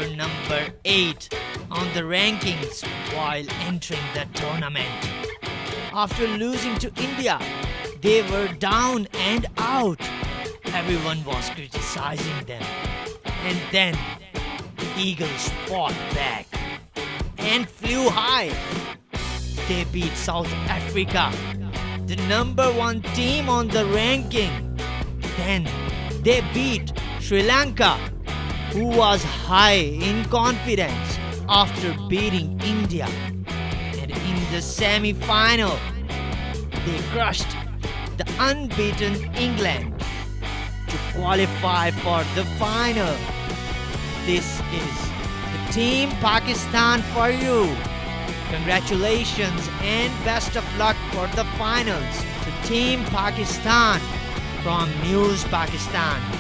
were number 8 on the rankings while entering the tournament. After losing to India, they were down and out. Everyone was criticizing them. And then the Eagles fought back and flew high. They beat South Africa, the number 1 team on the ranking. Then they beat Sri Lanka, who was high in confidence after beating India. And in the semi-final, they crushed the unbeaten England to qualify for the final. This is the Team Pakistan for you. Congratulations and best of luck for the finals to Team Pakistan from News Pakistan.